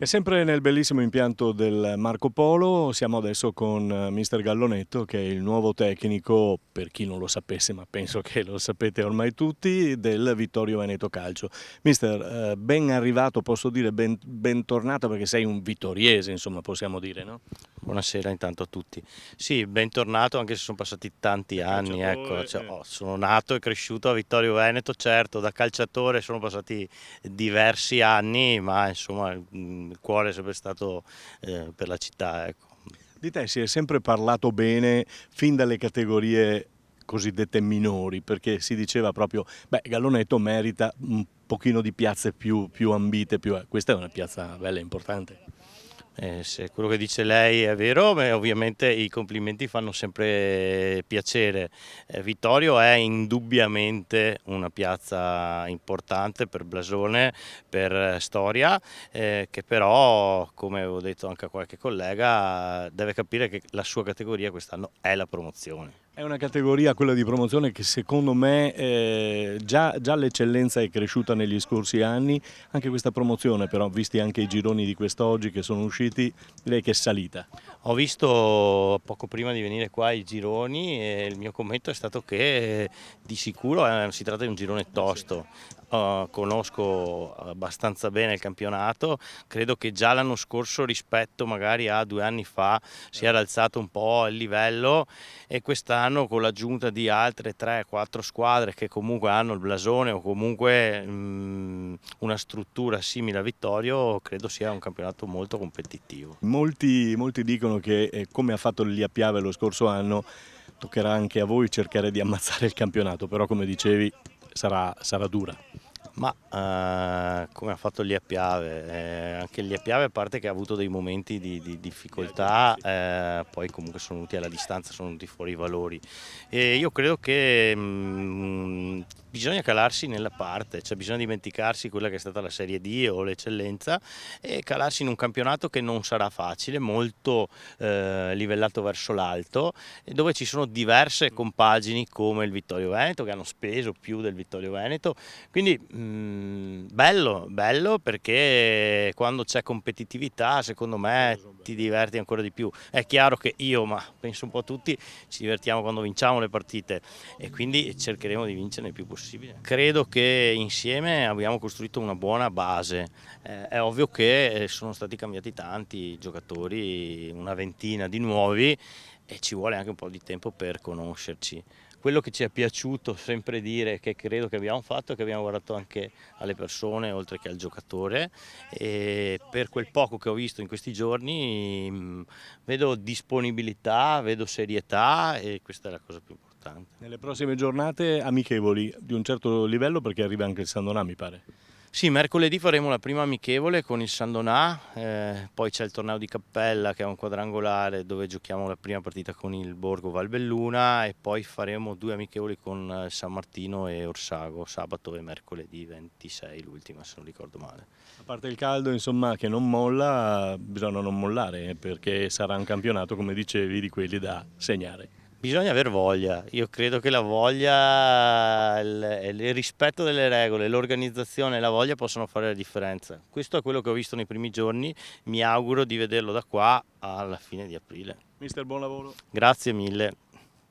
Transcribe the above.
E sempre nel bellissimo impianto del Marco Polo siamo adesso con Mister Gallonetto, che è il nuovo tecnico, per chi non lo sapesse, ma penso che lo sapete ormai tutti, del Vittorio Veneto Calcio. Mister, ben arrivato, posso dire bentornato, perché sei un vittoriese, insomma, possiamo dire, no? Buonasera intanto a tutti. Sì, bentornato anche se sono passati tanti Da anni, ecco, calciatore. sono nato e cresciuto a Vittorio Veneto, certo, da calciatore sono passati diversi anni, ma insomma il cuore è sempre stato per la città, ecco. Di te si è sempre parlato bene fin dalle categorie cosiddette minori, perché si diceva proprio, beh, Gallonetto merita un pochino di piazze più ambite, questa è una piazza bella e importante. Se quello che dice lei è vero, beh, ovviamente i complimenti fanno sempre piacere. Vittorio è indubbiamente una piazza importante per blasone, per storia, che però, come avevo detto anche a qualche collega, deve capire che la sua categoria quest'anno è la promozione. È una categoria, quella di promozione, che secondo me già l'eccellenza è cresciuta negli scorsi anni, anche questa promozione però, visti anche i gironi di quest'oggi che sono usciti, direi che è salita. Ho visto poco prima di venire qua i gironi e il mio commento è stato che di sicuro si tratta di un girone tosto. Conosco abbastanza bene il campionato, credo che già l'anno scorso rispetto magari a 2 anni fa si era alzato un po' il livello e quest'anno con l'aggiunta di altre 3-4 squadre che comunque hanno il blasone o comunque una struttura simile a Vittorio, credo sia un campionato molto competitivo. Molti dicono che come ha fatto il Piave lo scorso anno, toccherà anche a voi cercare di ammazzare il campionato, però come dicevi sarà dura. Ma come ha fatto il Piave, anche il Piave a parte che ha avuto dei momenti di difficoltà, poi comunque sono venuti alla distanza, sono venuti fuori i valori. E io credo che bisogna calarsi nella parte, cioè bisogna dimenticarsi quella che è stata la Serie D o l'eccellenza e calarsi in un campionato che non sarà facile, molto livellato verso l'alto, e dove ci sono diverse compagini come il Vittorio Veneto che hanno speso più del Vittorio Veneto, quindi bello perché quando c'è competitività secondo me ti diverti ancora di più. È chiaro che io, ma penso un po' tutti, ci divertiamo quando vinciamo le partite e quindi cercheremo di vincere il più possibile. Credo che insieme abbiamo costruito una buona base. È ovvio che sono stati cambiati tanti giocatori, una ventina di nuovi, e ci vuole anche un po' di tempo per conoscerci. Quello che ci è piaciuto sempre dire, che credo che abbiamo fatto, è che abbiamo guardato anche alle persone oltre che al giocatore, e per quel poco che ho visto in questi giorni vedo disponibilità, vedo serietà e questa è la cosa più importante. Nelle prossime giornate amichevoli di un certo livello, perché arriva anche il San Donà, mi pare. Sì, mercoledì faremo la prima amichevole con il San Donà, poi c'è il torneo di Cappella che è un quadrangolare dove giochiamo la prima partita con il Borgo Valbelluna e poi faremo 2 amichevoli con San Martino e Orsago, sabato e mercoledì 26, l'ultima se non ricordo male. A parte il caldo, insomma, che non molla, bisogna non mollare, perché sarà un campionato, come dicevi, di quelli da segnare. Bisogna aver voglia, io credo che la voglia, il rispetto delle regole, l'organizzazione e la voglia possono fare la differenza. Questo è quello che ho visto nei primi giorni, mi auguro di vederlo da qua alla fine di aprile. Mister, buon lavoro. Grazie mille.